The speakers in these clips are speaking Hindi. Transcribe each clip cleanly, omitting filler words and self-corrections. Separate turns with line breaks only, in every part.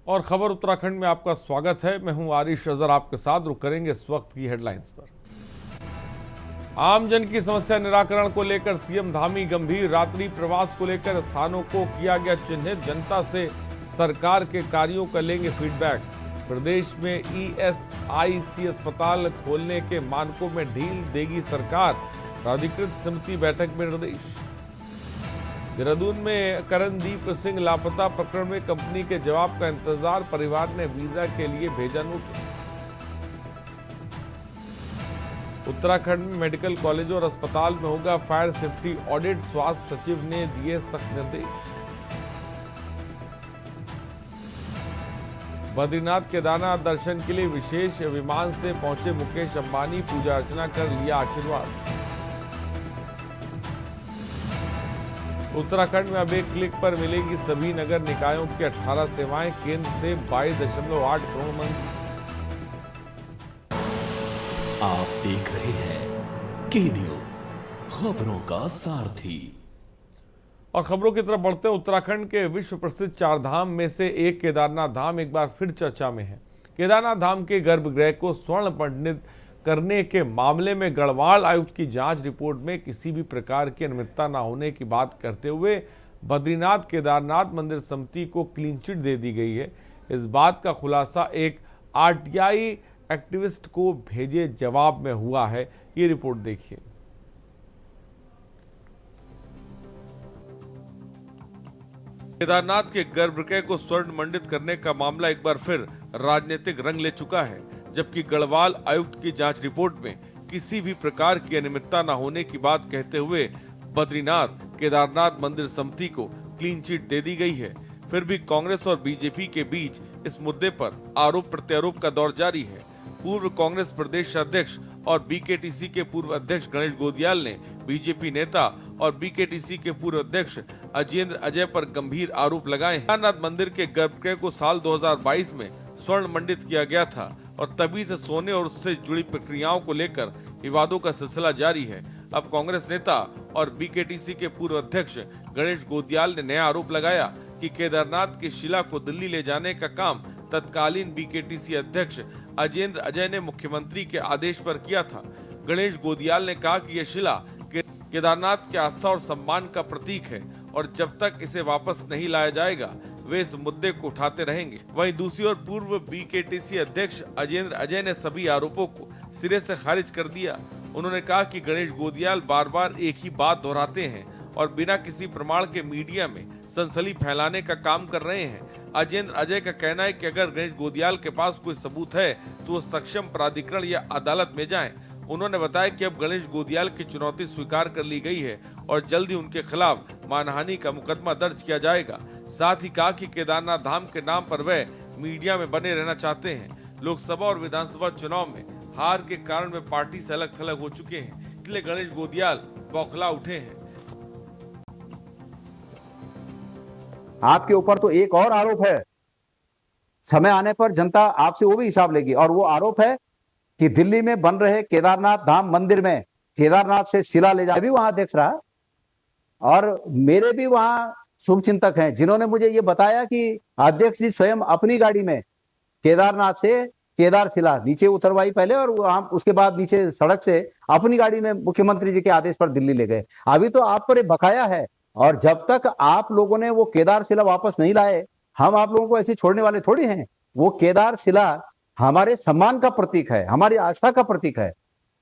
और खबर उत्तराखंड में आपका स्वागत है। मैं हूं आरिश अजहर, आपके साथ रुक करेंगे इस वक्त की हेडलाइंस पर। आमजन की समस्या निराकरण को लेकर सीएम धामी गंभीर। रात्रि प्रवास को लेकर स्थानों को किया गया चिन्हित। जनता से सरकार के कार्यों का लेंगे फीडबैक। प्रदेश में ईएसआईसी अस्पताल खोलने के मानकों में ढील देगी सरकार। प्राधिकृत समिति बैठक में निर्देश। देहरादून में करणदीप सिंह लापता प्रकरण में कंपनी के जवाब का इंतजार। परिवार ने वीजा के लिए भेजा नोटिस। उत्तराखंड में मेडिकल कॉलेज और अस्पताल में होगा फायर सेफ्टी ऑडिट। स्वास्थ्य सचिव ने दिए सख्त निर्देश। बद्रीनाथ केदारनाथ दर्शन के लिए विशेष विमान से पहुंचे मुकेश अंबानी। पूजा अर्चना कर लिया आशीर्वाद। उत्तराखंड में अब एक क्लिक पर मिलेगी सभी नगर निकायों की 18 सेवाएं। केंद्र से 22.8 करोड़ मंजूर।
आप देख रहे हैं के न्यूज, खबरों का सारथी।
और खबरों की तरफ बढ़ते हैं। उत्तराखंड के विश्व प्रसिद्ध 4 धाम में से एक केदारनाथ धाम एक बार फिर चर्चा में है। केदारनाथ धाम के गर्भगृह को स्वर्ण मंडित करने के मामले में गढ़वाल आयुक्त की जांच रिपोर्ट में किसी भी प्रकार की अनियमितता न होने की बात करते हुए बद्रीनाथ केदारनाथ मंदिर समिति को क्लीन चिट दे दी गई है। इस बात का खुलासा एक आरटीआई एक्टिविस्ट को भेजे जवाब में हुआ है। ये रिपोर्ट देखिए। केदारनाथ के गर्भगृह को स्वर्ण मंडित करने का मामला एक बार फिर राजनीतिक रंग ले चुका है, जबकि गढ़वाल आयुक्त की जांच रिपोर्ट में किसी भी प्रकार की अनियमितता न होने की बात कहते हुए बद्रीनाथ केदारनाथ मंदिर समिति को क्लीन चिट दे दी गई है। फिर भी कांग्रेस और बीजेपी के बीच इस मुद्दे पर आरोप प्रत्यारोप का दौर जारी है। पूर्व कांग्रेस प्रदेश अध्यक्ष और बीकेटीसी के पूर्व अध्यक्ष गणेश गोदियाल ने बीजेपी नेता और बीकेटीसी के पूर्व अध्यक्ष अजेंद्र अजय पर गंभीर आरोप लगाए हैं। केदारनाथ मंदिर के गर्भगृह को साल 2022 में स्वर्ण मंडित किया गया था और तभी से सोने और उससे जुड़ी प्रक्रियाओं को लेकर विवादों का सिलसिला जारी है। अब कांग्रेस नेता और बीकेटीसी के पूर्व अध्यक्ष गणेश गोदियाल ने नया आरोप लगाया कि केदारनाथ की शिला को दिल्ली ले जाने का काम तत्कालीन बीकेटीसी अध्यक्ष अजेंद्र अजय ने मुख्यमंत्री के आदेश पर किया था। गणेश गोदियाल ने कहा कि यह शिला केदारनाथ की आस्था और सम्मान का प्रतीक है और जब तक इसे वापस नहीं लाया जाएगा वे इस मुद्दे को उठाते रहेंगे। वहीं दूसरी ओर पूर्व बीकेटीसी अध्यक्ष अजेंद्र अजय ने सभी आरोपों को सिरे से खारिज कर दिया। उन्होंने कहा कि गणेश गोदियाल बार बार एक ही बात दोहराते हैं और बिना किसी प्रमाण के मीडिया में सनसनी फैलाने का काम कर रहे हैं। अजेंद्र अजय का कहना है कि अगर गणेश गोदियाल के पास कोई सबूत है तो वो सक्षम प्राधिकरण या अदालत में जाएं। उन्होंने बताया कि अब गणेश गोदियाल की चुनौती स्वीकार कर ली गई है और जल्द ही उनके खिलाफ मानहानि का मुकदमा दर्ज किया जाएगा। साथ ही कहा कि केदारनाथ धाम के नाम पर वह मीडिया में बने रहना चाहते हैं। लोकसभा और विधानसभा चुनाव में हार के कारण वे पार्टी से अलग थलग हो चुके हैं, इसलिए गणेश गोदियाल बौखला उठे हैं।
आपके ऊपर तो एक और आरोप है, समय आने पर जनता आपसे वो भी हिसाब लेगी, और वो आरोप है कि दिल्ली में बन रहे केदारनाथ धाम मंदिर में केदारनाथ से शिला ले जा भी वहां अध्यक्ष रहा। और मेरे भी वहां शुभचिंतक हैं जिन्होंने मुझे ये बताया कि अध्यक्ष जी स्वयं अपनी गाड़ी में केदारनाथ से केदार शिला नीचे उतरवाई पहले, और वहां उसके बाद नीचे सड़क से अपनी गाड़ी में मुख्यमंत्री जी के आदेश पर दिल्ली ले गए। अभी तो आप पर बकाया है, और जब तक आप लोगों ने वो केदार शिला वापस नहीं लाए हम आप लोगों को ऐसे छोड़ने वाले थोड़ी हैं। वो केदार शिला हमारे सम्मान का प्रतीक है, हमारी आस्था का प्रतीक है,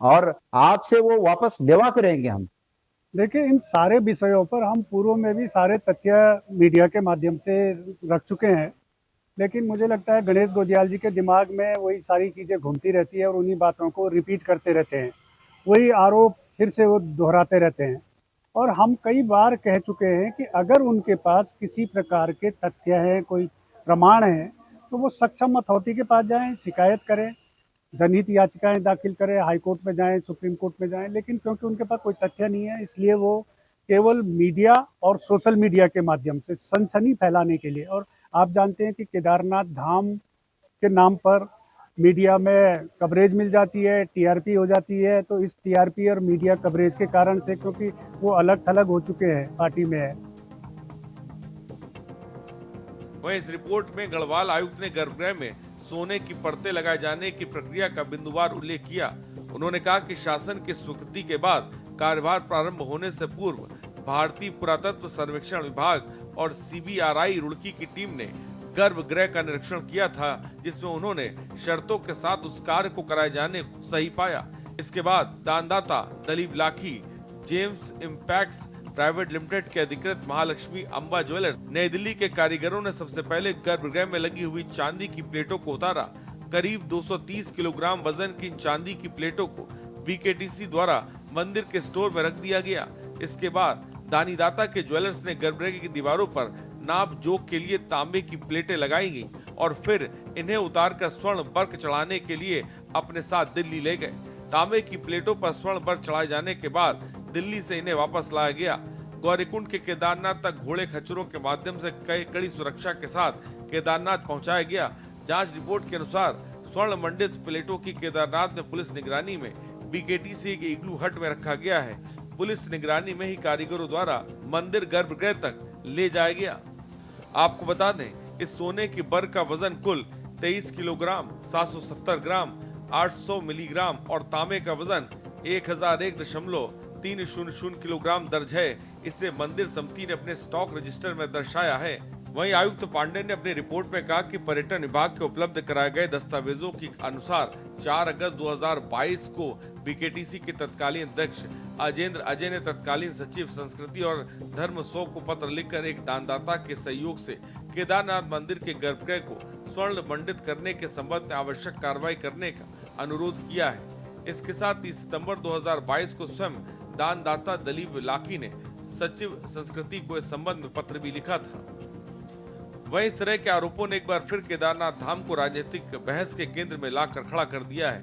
और आपसे वो वापस लेवा के रहेंगे हम।
देखिए, इन सारे विषयों पर हम पूर्व में भी सारे तथ्य मीडिया के माध्यम से रख चुके हैं, लेकिन मुझे लगता है गणेश गोदियाल जी के दिमाग में वही सारी चीज़ें घूमती रहती है और उन्हीं बातों को रिपीट करते रहते हैं, वही आरोप फिर से वो दोहराते रहते हैं। और हम कई बार कह चुके हैं कि अगर उनके पास किसी प्रकार के तथ्य हैं, कोई प्रमाण है, तो वो सक्षम अथॉरिटी के पास जाएं, शिकायत करें, जनहित याचिकाएं दाखिल करें, हाई कोर्ट में जाएं, सुप्रीम कोर्ट में जाएं। लेकिन क्योंकि उनके पास कोई तथ्य नहीं है, इसलिए वो केवल मीडिया और सोशल मीडिया के माध्यम से सनसनी फैलाने के लिए, और आप जानते हैं कि केदारनाथ धाम के नाम पर मीडिया में कवरेज मिल जाती है, टीआरपी हो जाती है, तो इस टीआरपी और मीडिया कवरेज के कारण से, क्योंकि वो अलग थलग हो चुके हैं, पार्टी में है,
वहीं इस रिपोर्ट में गढ़वाल आयुक्त ने गर्भगृह में सोने की परतें लगाए जाने की प्रक्रिया का बिंदुवार उल्लेख किया। उन्होंने कहा कि शासन की स्वीकृति के बाद कार्यभार प्रारंभ होने से पूर्व भारतीय पुरातत्व सर्वेक्षण विभाग और CBRI रुड़की की टीम ने गर्भगृह का निरीक्षण किया था, जिसमें उन्होंने शर्तों के साथ उस कार्य को कराए जाने को सही पाया। इसके बाद दानदाता Dalip Lakhi, James impacts private limited के अधिकृत महालक्ष्मी अंबा ज्वेलर्स नई दिल्ली के कारीगरों ने सबसे पहले गर्भगृह में लगी हुई चांदी की प्लेटों को उतारा। करीब 230 किलोग्राम वजन की चांदी की प्लेटों को BKTC द्वारा मंदिर के स्टोर में रख दिया गया। इसके बाद दानीदाता के ज्वेलर्स ने गर्भगृह की दीवारों पर नाप जोख के लिए तांबे की प्लेटें लगाई गईं और फिर इन्हें उतारकर स्वर्ण वर्क चढ़ाने के लिए अपने साथ दिल्ली ले गए। तांबे की प्लेटों पर स्वर्ण वर्क चढ़ाए जाने के बाद दिल्ली से इन्हें वापस लाया गया। गौरीकुंड के केदारनाथ तक घोड़े खच्चरों के माध्यम से कड़ी सुरक्षा के साथ केदारनाथ पहुंचाया गया। जांच रिपोर्ट के अनुसार स्वर्ण मंडित प्लेटों की केदारनाथ में पुलिस निगरानी में BKTC के इग्लू हट में रखा गया है। पुलिस निगरानी में ही कारीगरों द्वारा मंदिर गर्भगृह तक ले जाया गया। आपको बता दें, इस सोने की बर का वजन कुल 23 किलोग्राम, 770 ग्राम, 800 मिलीग्राम और तांबे का वजन 1001.300 किलोग्राम दर्ज है। इसे मंदिर समिति ने अपने स्टॉक रजिस्टर में दर्शाया है। वहीं आयुक्त पांडे ने अपनी रिपोर्ट में कहा कि पर्यटन विभाग के उपलब्ध कराए गए दस्तावेजों के अनुसार 4 अगस्त 2022 को BKTC के तत्कालीन अध्यक्ष अजेंद्र अजय ने तत्कालीन सचिव संस्कृति और धर्म सो को पत्र लिखकर एक दानदाता के सहयोग से केदारनाथ मंदिर के गर्भगृह को स्वर्ण मंडित करने के संबंध में आवश्यक कार्रवाई करने का अनुरोध किया है। इसके साथ 30 सितंबर 2022 को स्वयं दानदाता दलीप लाखी ने सचिव संस्कृति को इस संबंध में पत्र भी लिखा था। वहीं इस तरह के आरोपों ने एक बार फिर केदारनाथ धाम को राजनीतिक बहस के केंद्र में लाकर खड़ा कर दिया है।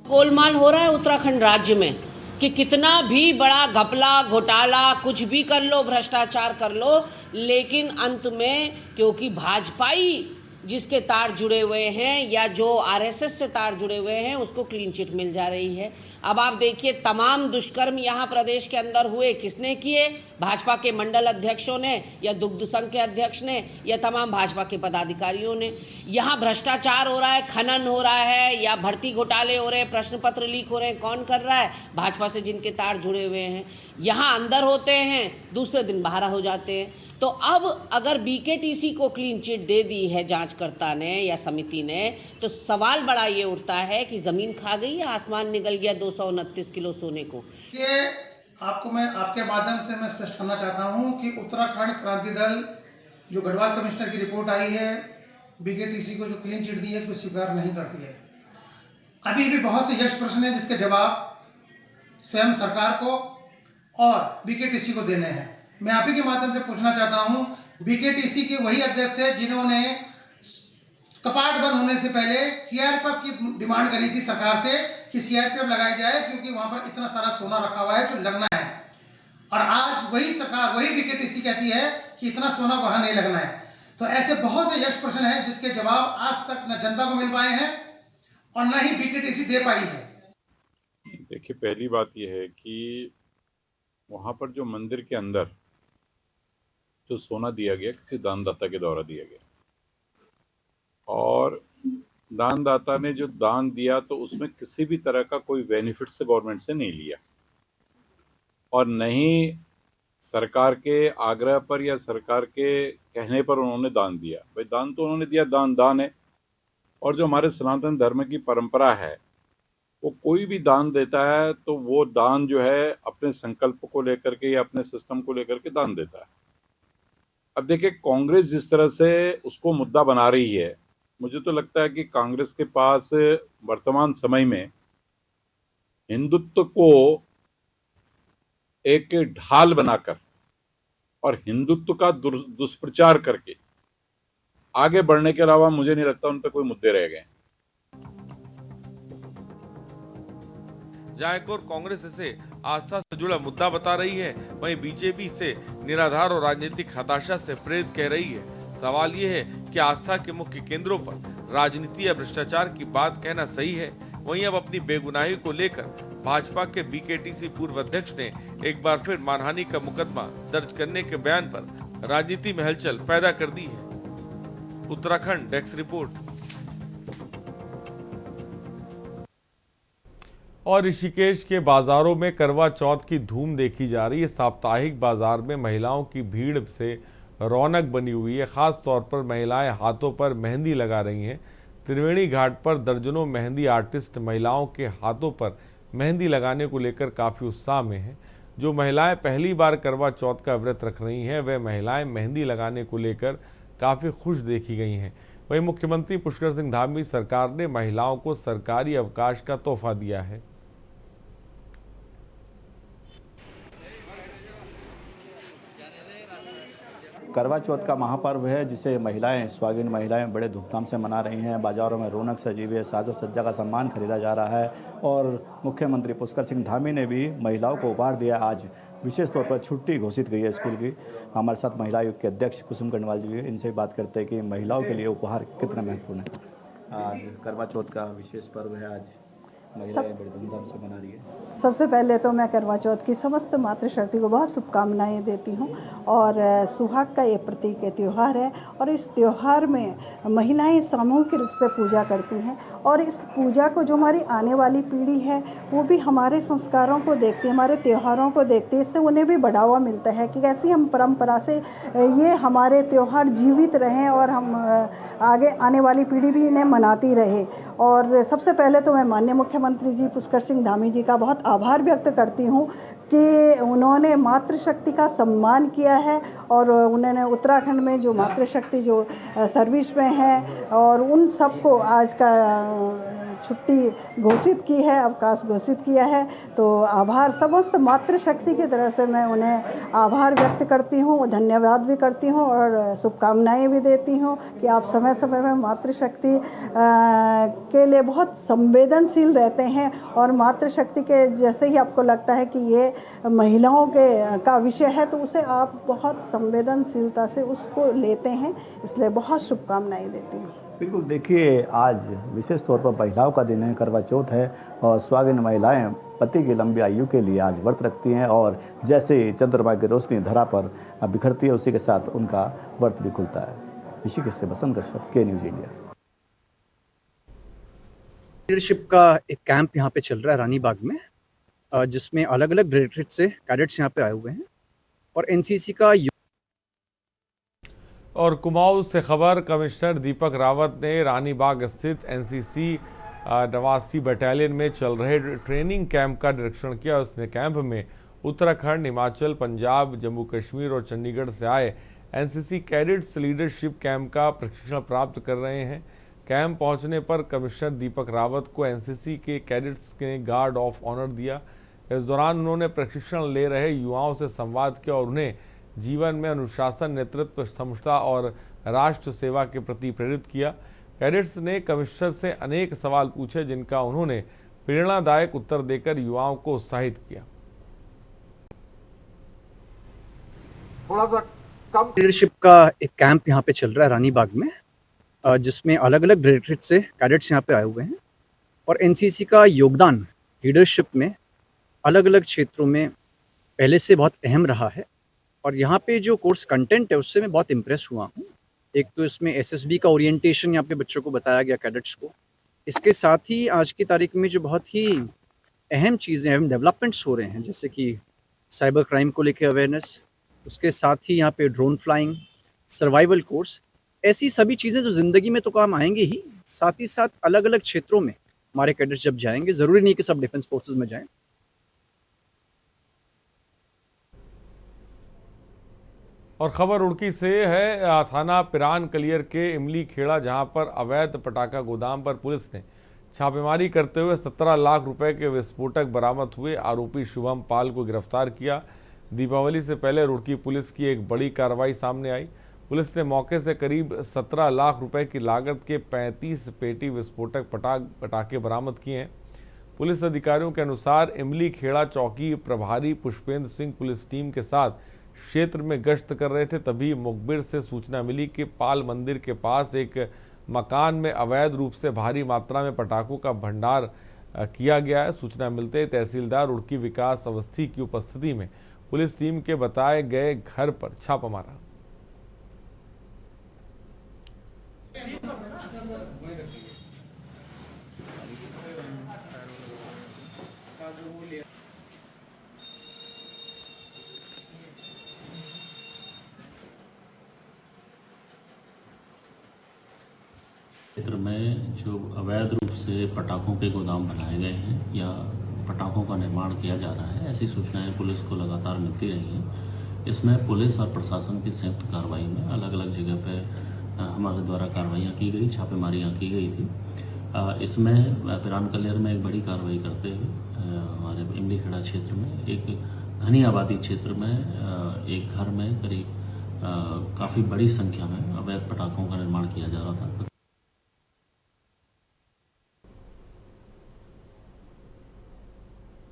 गोलमाल हो रहा है उत्तराखंड राज्य में कि कितना भी बड़ा घपला घोटाला कुछ भी कर लो, भ्रष्टाचार कर लो, लेकिन अंत में क्योंकि भाजपाई जिसके तार जुड़े हुए हैं या जो RSS से तार जुड़े हुए हैं उसको क्लीन चिट मिल जा रही है। अब आप देखिए, तमाम दुष्कर्म यहाँ प्रदेश के अंदर हुए, किसने किए? भाजपा के मंडल अध्यक्षों ने या दुग्ध संघ के अध्यक्ष ने या तमाम भाजपा के पदाधिकारियों ने। यहाँ भ्रष्टाचार हो रहा है, खनन हो रहा है या भर्ती घोटाले हो रहे हैं, प्रश्न पत्र लीक हो रहे हैं, कौन कर रहा है? भाजपा से जिनके तार जुड़े हुए हैं। यहाँ अंदर होते हैं, दूसरे दिन बाहर हो जाते हैं। तो अब अगर BKTC को क्लीन चिट दे दी है जांचकर्ता ने या समिति ने, तो सवाल बड़ा ये उठता है कि जमीन खा गई या आसमान निगल गया 229 किलो सोने को।
ये आपको मैं आपके माध्यम से मैं स्पष्ट करना चाहता हूं कि उत्तराखंड क्रांति दल जो गढ़वाल कमिश्नर की रिपोर्ट आई है, BKTC को जो क्लीन चिट दी है उसको स्वीकार नहीं करती है। अभी भी बहुत से यश प्रश्न हैं जिसके जवाब स्वयं सरकार को और BKTC को देने हैं। मैं आप ही के माध्यम से पूछना चाहता हूं, BKTC के वही अध्यक्ष थे जिन्होंने कपाट बंद होने से पहले CRPF की डिमांड करी थी सरकार से कि CRPF लगाई जाए क्योंकि वहां पर इतना सारा सोना रखा हुआ है जो लगना है, और आज वही सरकार, वही BKTC कहती है कि इतना सोना वहां नहीं लगना है। तो ऐसे बहुत से यश प्रश्न हैं जिसके जवाब आज तक न जनता को मिल पाए हैं और न ही BKTC दे पाई है।
देखिए, पहली बात यह है कि वहां पर जो मंदिर के अंदर जो सोना दिया गया किसी दानदाता के द्वारा दिया गया, और दानदाता ने जो दान दिया तो उसमें किसी भी तरह का कोई बेनिफिट से गवर्नमेंट से नहीं लिया और नहीं सरकार के आग्रह पर या सरकार के कहने पर उन्होंने दान दिया। भाई दान तो उन्होंने दिया, दान है। और जो हमारे सनातन धर्म की परंपरा है, वो कोई भी दान देता है तो वो दान जो है अपने संकल्प को लेकर के या अपने सिस्टम को लेकर के दान देता है। अब देखिए, कांग्रेस जिस तरह से उसको मुद्दा बना रही है, मुझे तो लगता है कि कांग्रेस के पास वर्तमान समय में हिंदुत्व को एक ढाल बनाकर और हिंदुत्व का दुष्प्रचार करके आगे बढ़ने के अलावा मुझे नहीं लगता उन पर कोई मुद्दे रह गए।
जहां एक और कांग्रेस इसे आस्था से जुड़ा मुद्दा बता रही है, वहीं बीजेपी इसे निराधार और राजनीतिक हताशा से प्रेरित कह रही है। सवाल ये है कि आस्था के मुख्य केंद्रों पर राजनीति या भ्रष्टाचार की बात कहना सही है। वहीं अब अपनी बेगुनाही को लेकर भाजपा के BKTC पूर्व अध्यक्ष ने एक बार फिर मानहानि का मुकदमा दर्ज करने के बयान पर राजनीति में हलचल पैदा कर दी है। Uttarakhand desk report. और ऋषिकेश के बाजारों में करवा चौथ की धूम देखी जा रही है। साप्ताहिक बाजार में महिलाओं की भीड़ से रौनक बनी हुई है। खास तौर पर महिलाएं हाथों पर मेहंदी लगा रही हैं। त्रिवेणी घाट पर दर्जनों मेहंदी आर्टिस्ट महिलाओं के हाथों पर मेहंदी लगाने को लेकर काफ़ी उत्साह में हैं। जो महिलाएं पहली बार करवा चौथ का व्रत रख रही हैं, वे महिलाएं मेहंदी लगाने को लेकर काफ़ी खुश देखी गई हैं। वहीं मुख्यमंत्री पुष्कर सिंह धामी सरकार ने महिलाओं को सरकारी अवकाश का तोहफा दिया है।
करवा चौथ का महापर्व है, जिसे महिलाएं, सुहागिन महिलाएं बड़े धूमधाम से मना रही हैं। बाजारों में रौनक सजी हुई है, साजो सज्जा का सामान खरीदा जा रहा है और मुख्यमंत्री पुष्कर सिंह धामी ने भी महिलाओं को उपहार दिया। आज विशेष तौर पर छुट्टी घोषित की है स्कूल की। हमारे साथ महिला आयोग के अध्यक्ष कुसुम गढ़वाल जी, इनसे बात करते हैं कि महिलाओं के लिए उपहार कितना महत्वपूर्ण है। आज करवा चौथ का विशेष पर्व है, आज महिलाएं बड़ी धूमधाम से मना रही है।
सबसे पहले तो मैं करवा चौथ की समस्त मातृशक्ति को बहुत शुभकामनाएं देती हूं और सुहाग का ये प्रतीक है, त्यौहार है और इस त्यौहार में महिलाएं सामूहिक रूप से पूजा करती हैं और इस पूजा को जो हमारी आने वाली पीढ़ी है वो भी हमारे संस्कारों को देखती है, हमारे त्योहारों को देखती है। इससे उन्हें भी बढ़ावा मिलता है कि कैसी हम परंपरा से ये हमारे त्यौहार जीवित रहें और हम आगे आने वाली पीढ़ी भी इन्हें मनाती रहे। और सबसे पहले तो मैं माननीय मुख्यमंत्री जी पुष्कर सिंह धामी जी का बहुत आभार व्यक्त करती हूँ कि उन्होंने मातृशक्ति का सम्मान किया है और उन्होंने उत्तराखंड में जो मातृशक्ति जो सर्विस में है और उन सबको आज का छुट्टी घोषित की है, अवकाश घोषित किया है। तो आभार समस्त मातृशक्ति की तरफ से मैं उन्हें आभार व्यक्त करती हूँ, धन्यवाद भी करती हूँ और शुभकामनाएं भी देती हूँ कि आप समय समय में मातृशक्ति के लिए बहुत संवेदनशील रहते हैं और मातृशक्ति के जैसे ही आपको लगता है कि ये महिलाओं का विषय है तो उसे आप बहुत संवेदनशीलता से उसको लेते हैं, इसलिए बहुत शुभकामनाएं देती हूँ।
बिल्कुल, देखिए आज विशेष तौर पर महिलाओं का दिन है, करवा चौथ है और सुहागिन महिलाएं पति की लंबी आयु के लिए आज व्रत रखती हैं और जैसे ही चंद्रमा की रोशनी धरा पर बिखरती है उसी के साथ उनका व्रत भी खुलता है। ऋषिकेश से बसंत कश्यप, के न्यूज़ इंडिया।
लीडरशिप का एक कैंप यहाँ पे चल रहा है रानीबाग में, जिसमें अलग अलग डायरेक्टरेट से कैडेट्स यहाँ पे आए हुए हैं और एनसीसी का।
और कुमाऊं से खबर, कमिश्नर दीपक रावत ने रानीबाग स्थित एनसीसी 89 बटालियन में चल रहे ट्रेनिंग कैंप का निरीक्षण किया। उसने कैंप में उत्तराखंड, हिमाचल, पंजाब, जम्मू कश्मीर और चंडीगढ़ से आए एनसीसी कैडेट्स लीडरशिप कैंप का प्रशिक्षण प्राप्त कर रहे हैं। कैंप पहुंचने पर कमिश्नर दीपक रावत को एनसीसी के कैडेट्स ने गार्ड ऑफ ऑनर दिया। इस दौरान उन्होंने प्रशिक्षण ले रहे युवाओं से संवाद किया और उन्हें जीवन में अनुशासन, नेतृत्व क्षमता और राष्ट्र सेवा के प्रति प्रेरित किया। कैडेट्स ने कमिश्नर से अनेक सवाल पूछे जिनका उन्होंने प्रेरणादायक उत्तर देकर युवाओं को उत्साहित किया।
लीडरशिप का एक कैंप यहाँ पे चल रहा है रानीबाग में, जिसमें अलग अलग डायरेक्टरेट से कैडेट्स यहाँ पे आए हुए हैं और एनसीसी का योगदान लीडरशिप में अलग अलग क्षेत्रों में पहले से बहुत अहम रहा है और यहाँ पे जो कोर्स कंटेंट है उससे मैं बहुत इम्प्रेस हुआ हूँ। एक तो इसमें एसएसबी का ओरिएंटेशन यहाँ पे बच्चों को बताया गया, कैडेट्स को। इसके साथ ही आज की तारीख में जो बहुत ही अहम चीज़ें, अहम डेवलपमेंट्स हो रहे हैं, जैसे कि साइबर क्राइम को लेकर अवेयरनेस, उसके साथ ही यहाँ पे ड्रोन फ्लाइंग, सर्वाइवल कोर्स, ऐसी सभी चीज़ें जो ज़िंदगी में तो काम आएंगे ही, साथ ही साथ अलग अलग क्षेत्रों में हमारे कैडेट्स जब जाएंगे, ज़रूरी नहीं कि सब डिफेंस फोर्सेज में जाएं।
और खबर रुड़की से है। थाना पिरान कलियर के इमली खेड़ा, जहां पर अवैध पटाखा गोदाम पर पुलिस ने छापेमारी करते हुए 17 लाख रुपए के विस्फोटक बरामद हुए। आरोपी शुभम पाल को गिरफ्तार किया। दीपावली से पहले रुड़की पुलिस की एक बड़ी कार्रवाई सामने आई। पुलिस ने मौके से करीब 17 लाख रुपए की लागत के 35 पेटी विस्फोटक पटाखे बरामद किए हैं। पुलिस अधिकारियों के अनुसार इमली खेड़ा चौकी प्रभारी पुष्पेंद्र सिंह पुलिस टीम के साथ क्षेत्र में गश्त कर रहे थे, तभी मुखबिर से सूचना मिली कि पाल मंदिर के पास एक मकान में अवैध रूप से भारी मात्रा में पटाखों का भंडार किया गया है। सूचना मिलते तहसीलदार रुड़की विकास अवस्थी की उपस्थिति में पुलिस टीम के बताए गए घर पर छापा मारा।
क्षेत्र में जो अवैध रूप से पटाखों के गोदाम बनाए गए हैं या पटाखों का निर्माण किया जा रहा है, ऐसी सूचनाएं पुलिस को लगातार मिलती रही हैं। इसमें पुलिस और प्रशासन की संयुक्त कार्रवाई में अलग अलग जगह पे हमारे द्वारा कार्रवाइयाँ की गई, छापेमारियाँ की गई थी। इसमें पिरान कलेर में एक बड़ी कार्रवाई करते हुए हमारे इमली खेड़ा क्षेत्र में एक घनी आबादी क्षेत्र में एक घर में करीब काफ़ी बड़ी संख्या में अवैध पटाखों का निर्माण किया जा रहा था।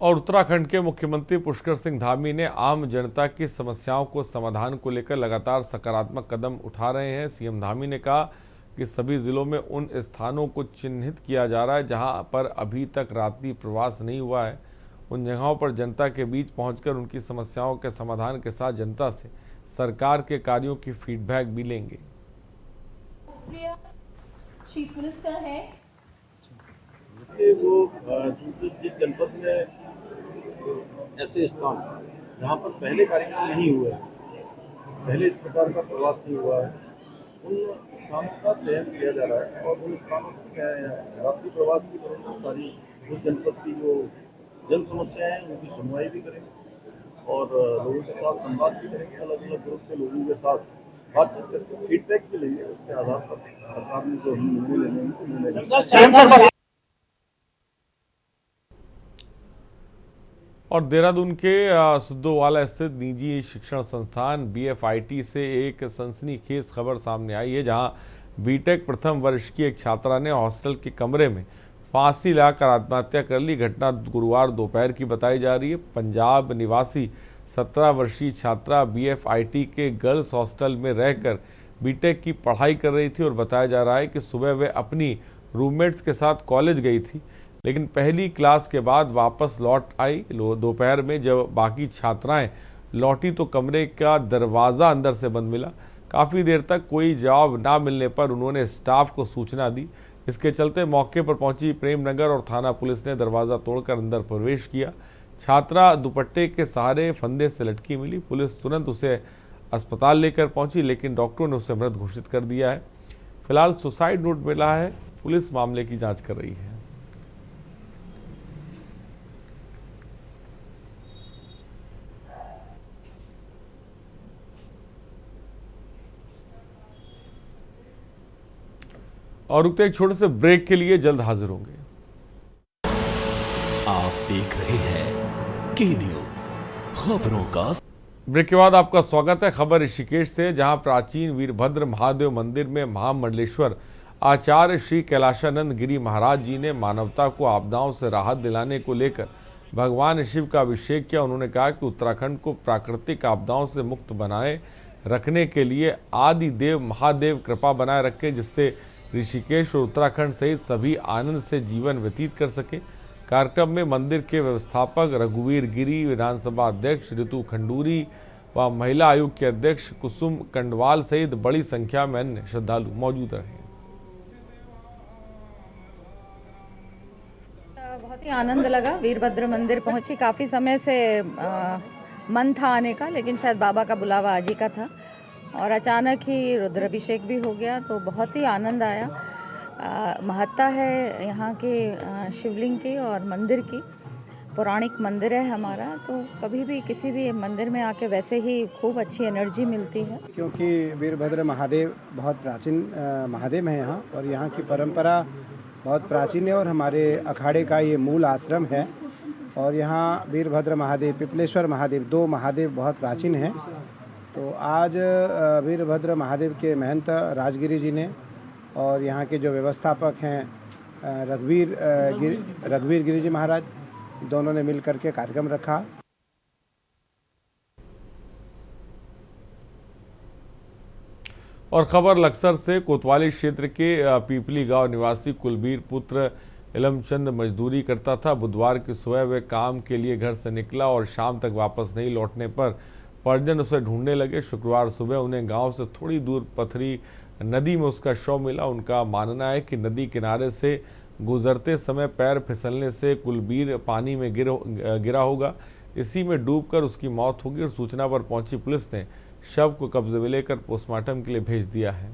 और उत्तराखंड के मुख्यमंत्री पुष्कर सिंह धामी ने आम जनता की समस्याओं को समाधान को लेकर लगातार सकारात्मक कदम उठा रहे हैं। सीएम धामी ने कहा कि सभी जिलों में उन स्थानों को चिन्हित किया जा रहा है जहां पर अभी तक रात्रि प्रवास नहीं हुआ है। उन जगहों पर जनता के बीच पहुंचकर उनकी समस्याओं के समाधान के साथ जनता से सरकार के कार्यों की फीडबैक भी लेंगे।
चीफ मिनिस्टर है
वो जिस जनपद में ऐसे स्थान जहाँ पर पहले कार्यक्रम नहीं हुए, पहले इस प्रकार का प्रवास नहीं हुआ है, उन स्थानों का चयन किया जा रहा है और उन स्थानों पर रात्रि प्रवास की व्यवस्था सारी उस जनपद की जो जन समस्याएं हैं उनकी सुनवाई भी करेंगे और लोगों के साथ संवाद भी करेंगे। अलग अलग ग्रुप के लोगों के साथ बातचीत करके फीडबैक भी लेंगे। उसके आधार पर सरकार ने जो निर्णय लेने हैं।
और देहरादून के सुद्धोवाला स्थित निजी शिक्षण संस्थान BFIT से एक सनसनीखेज खबर सामने आई है, जहां बीटेक प्रथम वर्ष की एक छात्रा ने हॉस्टल के कमरे में फांसी लगाकर आत्महत्या कर ली। घटना गुरुवार दोपहर की बताई जा रही है। पंजाब निवासी 17 वर्षीय छात्रा BFIT के गर्ल्स हॉस्टल में रहकर बीटेक की पढ़ाई कर रही थी और बताया जा रहा है कि सुबह वे अपनी रूममेट्स के साथ कॉलेज गई थी, लेकिन पहली क्लास के बाद वापस लौट आई। दोपहर में जब बाकी छात्राएं लौटी तो कमरे का दरवाज़ा अंदर से बंद मिला। काफ़ी देर तक कोई जवाब ना मिलने पर उन्होंने स्टाफ को सूचना दी। इसके चलते मौके पर पहुंची प्रेमनगर और थाना पुलिस ने दरवाज़ा तोड़कर अंदर प्रवेश किया। छात्रा दुपट्टे के सहारे फंदे से लटकी मिली। पुलिस तुरंत उसे अस्पताल लेकर पहुंची, लेकिन डॉक्टरों ने उसे मृत घोषित कर दिया है। फिलहाल सुसाइड नोट मिला है। पुलिस मामले की जाँच कर रही है। और रुकते एक छोटे से ब्रेक के लिए, जल्द हाजिर होंगे।
आप देख रहे हैं के न्यूज़ खबरों का।
ब्रेक के बाद आपका स्वागत है। खबर ऋषिकेश से, जहां प्राचीन वीरभद्र महादेव मंदिर में महामंडलेश्वर आचार्य श्री कैलाशानंद गिरी महाराज जी ने मानवता को आपदाओं से राहत दिलाने को लेकर भगवान शिव का अभिषेक किया। उन्होंने कहा कि उत्तराखंड को प्राकृतिक आपदाओं से मुक्त बनाए रखने के लिए आदि देव महादेव कृपा बनाए रखें, जिससे ऋषिकेश और उत्तराखंड सहित सभी आनंद से जीवन व्यतीत कर सके। कार्यक्रम में मंदिर के व्यवस्थापक रघुवीर गिरी, विधानसभा अध्यक्ष ऋतु खंडूरी व महिला आयोग के अध्यक्ष कुसुम कंडवाल सहित बड़ी संख्या में अन्य श्रद्धालु मौजूद रहे।
बहुत ही आनंद लगा। वीरभद्र मंदिर पहुंची, काफ़ी समय से मन था आने का, लेकिन शायद बाबा का बुलावा आज ही का था और अचानक ही रुद्राभिषेक भी हो गया, तो बहुत ही आनंद आया। महत्ता है यहाँ के शिवलिंग की और मंदिर की। पौराणिक मंदिर है हमारा, तो कभी भी किसी भी मंदिर में आके वैसे ही खूब अच्छी एनर्जी मिलती है।
क्योंकि वीरभद्र महादेव बहुत प्राचीन महादेव हैं यहाँ, और यहाँ की परंपरा बहुत प्राचीन है और हमारे अखाड़े का ये मूल आश्रम है। और यहाँ वीरभद्र महादेव, पिपलेश्वर महादेव, दो महादेव बहुत प्राचीन हैं। तो आज वीरभद्र महादेव के महंत राजगिरी जी ने और यहाँ के जो व्यवस्थापक हैं रघुवीर गिरी जी महाराज, दोनों ने मिल करके कार्यक्रम रखा।
और खबर लक्सर से, कोतवाली क्षेत्र के पीपली गांव निवासी कुलबीर पुत्र इलमचंद मजदूरी करता था। बुधवार की सुबह वह काम के लिए घर से निकला और शाम तक वापस नहीं लौटने पर परिजन उसे ढूंढने लगे। शुक्रवार सुबह उन्हें गांव से थोड़ी दूर पथरी नदी में उसका शव मिला। उनका मानना है कि नदी किनारे से गुजरते समय पैर फिसलने से कुलबीर पानी में गिरा होगा। इसी में डूबकर उसकी मौत होगी और सूचना पर पहुंची पुलिस ने शव को कब्जे में लेकर पोस्टमार्टम के लिए भेज दिया है।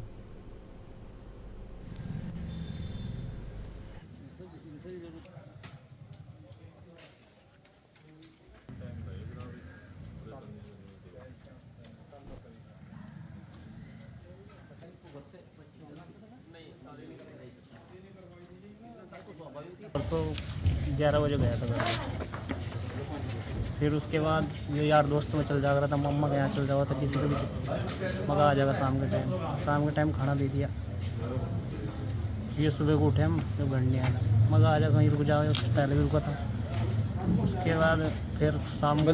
तो 11 बजे गया था घर में। फिर उसके बाद जो यार दोस्त में चल जा रहा था, मम्मा के यहाँ चल जा रहा था, किसी को भी मगर आ जाएगा शाम के टाइम खाना दे दिया। ये सुबह को उठे हम जब घर नहीं आया, मगर आ जा कहीं रुक जाओ, उससे पहले भी रुका था। उसके बाद फिर शाम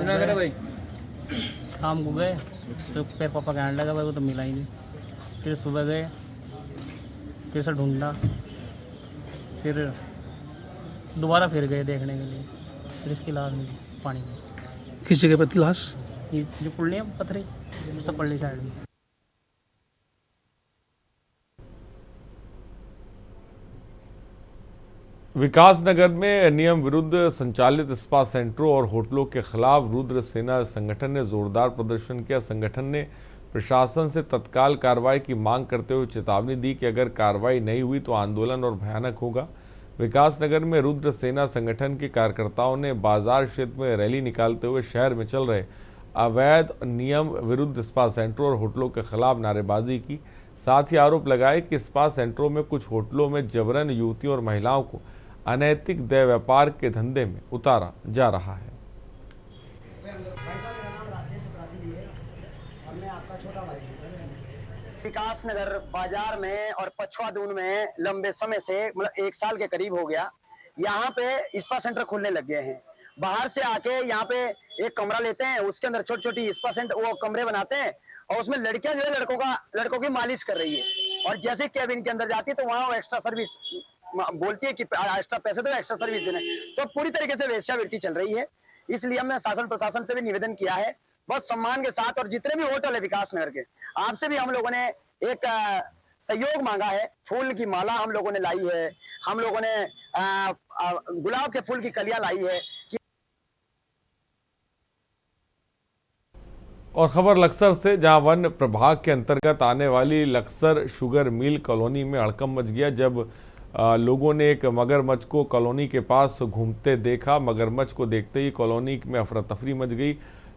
को गए तो फिर पापा कहने लगा भाई वो तो मिला ही नहीं। फिर सुबह गए, फिर से ढूंढना, फिर दोबारा फिर गए देखने के लिए, फिर इसकी लाश मिली पानी में।
किस जगह पर लाश?
ये जो पुल नहीं है पथरी, उससे पल्ली साइड में।
विकासनगर में नियम विरुद्ध संचालित स्पा सेंटरों और होटलों के खिलाफ रुद्र सेना संगठन ने जोरदार प्रदर्शन किया। संगठन ने प्रशासन से तत्काल कार्रवाई की मांग करते हुए चेतावनी दी कि अगर कार्रवाई नहीं हुई तो आंदोलन और भयानक होगा। विकासनगर में रुद्र सेना संगठन के कार्यकर्ताओं ने बाजार क्षेत्र में रैली निकालते हुए शहर में चल रहे अवैध नियम विरुद्ध स्पा सेंटरों और होटलों के खिलाफ नारेबाजी की। साथ ही आरोप लगाए कि स्पा सेंटरों में कुछ होटलों में जबरन युवतियों और महिलाओं को अनैतिक देह व्यापार के धंधे में उतारा जा रहा है।
विकासनगर बाजार में और पछुआ दून में लंबे समय से मतलब 1 साल के करीब हो गया, यहाँ पे स्पा सेंटर खुलने लग गए हैं। बाहर से आके यहाँ पे एक कमरा लेते हैं, उसके अंदर छोटी छोटी स्पा सेंटर वो कमरे बनाते हैं और उसमें लड़कियां जो है लड़कों की मालिश कर रही है। और जैसे कैबिन के अंदर जाती है तो वहाँ वो एक्स्ट्रा सर्विस बोलती है कि एक्स्ट्रा पैसे दो, एक्स्ट्रा सर्विस देने। तो पूरी तरीके से वेश्यावृत्ति चल रही है। इसलिए हमने शासन प्रशासन से भी निवेदन किया है बहुत सम्मान के साथ, और जितने भी होटल है विकासनगर के, आपसे भी हम लोगों ने एक सहयोग मांगा है। फूल की माला हम लोगों ने लाई है, हम लोगों ने गुलाब के फूल की कलियां लाई है।
और खबर लक्सर से, जहां वन प्रभाग के अंतर्गत आने वाली लक्सर शुगर मिल कॉलोनी में हड़कंप मच गया जब लोगों ने एक मगरमच्छ को कॉलोनी के पास घूमते देखा। मगरमच्छ को देखते ही कॉलोनी में अफरा तफरी मच गई।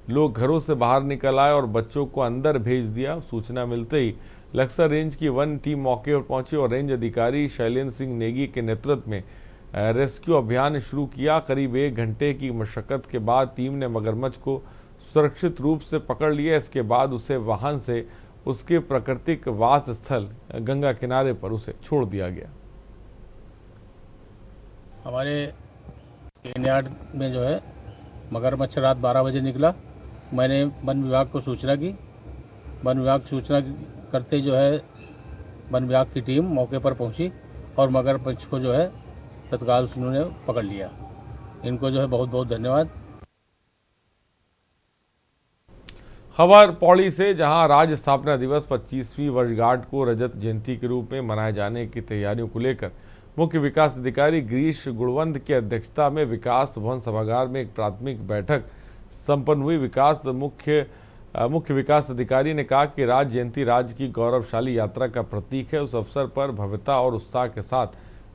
लोग घरों से बाहर निकल आए और बच्चों को अंदर भेज दिया। सूचना मिलते ही लक्सर रेंज की वन टीम मौके पर पहुंची और रेंज अधिकारी शैलेंद्र सिंह नेगी के नेतृत्व में रेस्क्यू अभियान शुरू किया। करीब 1 घंटे की मशक्कत के बाद टीम ने मगरमच्छ को सुरक्षित रूप से पकड़ लिया। इसके बाद उसे वाहन से उसके प्राकृतिक वास स्थल गंगा किनारे पर उसे छोड़ दिया गया।
हमारे यार्ड में जो है मगरमच्छ रात 12 बजे निकला। मैंने वन विभाग को सूचना की। वन विभाग सूचना करते जो है वन विभाग की टीम मौके पर पहुंची और मगरमच्छ को जो है तत्काल उन्होंने पकड़ लिया। इनको जो है बहुत बहुत धन्यवाद।
खबर पौड़ी से, जहां राज्य स्थापना दिवस 25वीं वर्षगांठ को रजत जयंती के रूप में मनाए जाने की तैयारियों को लेकर मुख्य विकास अधिकारी गिरीश गुणवंत की अध्यक्षता में विकास भवन सभागार में एक प्राथमिक बैठक संपन्न हुई। मुख्य विकास अधिकारी ने कहा कि राज्य जयंती राज्य की गौरवशाली यात्रा का प्रतीक है। उस अवसर पर भव्यता और उत्साह के साथ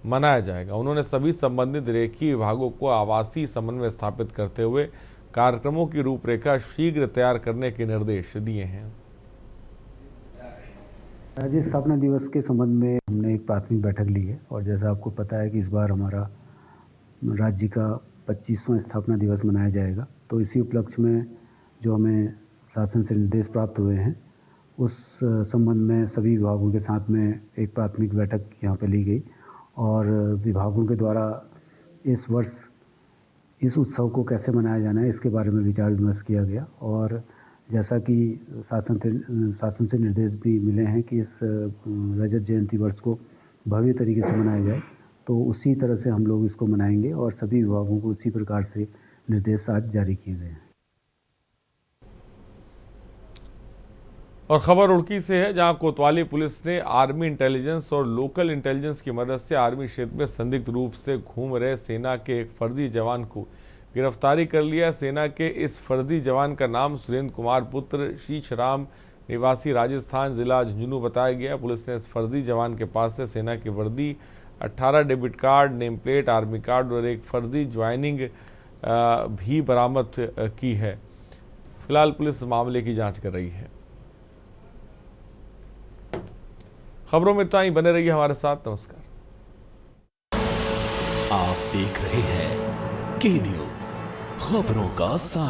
मनाया जाएगा। उन्होंने सभी संबंधित रेखीय विभागों को आवासीय समन्वय स्थापित करते हुए कार्यक्रमों की रूपरेखा शीघ्र तैयार करने के निर्देश दिए हैं।
राज्य स्थापना दिवस के संबंध में हमने एक प्राथमिक बैठक ली है और जैसा आपको पता है कि इस बार हमारा राज्य का 25वां स्थापना दिवस मनाया जाएगा, तो इसी उपलक्ष्य में जो हमें शासन से निर्देश प्राप्त हुए हैं उस संबंध में सभी विभागों के साथ में एक प्राथमिक बैठक यहाँ पे ली गई और विभागों के द्वारा इस वर्ष इस उत्सव को कैसे मनाया जाना है इसके बारे में विचार विमर्श किया गया। और जैसा कि शासन से निर्देश भी मिले हैं कि इस रजत जयंती वर्ष को भव्य तरीके से मनाया जाए, तो उसी तरह से हम लोग इसको मनाएंगे और सभी विभागों को उसी प्रकार से निर्देश आज जारी किए गए हैं।
और खबर रुड़की से है, जहां कोतवाली पुलिस ने आर्मी इंटेलिजेंस और लोकल इंटेलिजेंस की मदद से आर्मी क्षेत्र में संदिग्ध रूप से घूम रहे सेना के एक फर्जी जवान को गिरफ्तारी कर लिया। सेना के इस फर्जी जवान का नाम सुरेंद्र कुमार पुत्र शीशराम निवासी राजस्थान जिला झुंझुनू बताया गया। पुलिस ने इस फर्जी जवान के पास से सेना की वर्दी, 18 debit card, name plate, army card और एक फर्जी ज्वाइनिंग भी बरामद की है। फिलहाल पुलिस मामले की जांच कर रही है। खबरों में इतना ही, बने रहिए हमारे साथ। नमस्कार।
आप देख रहे हैं के न्यूज़, खबरों का सार।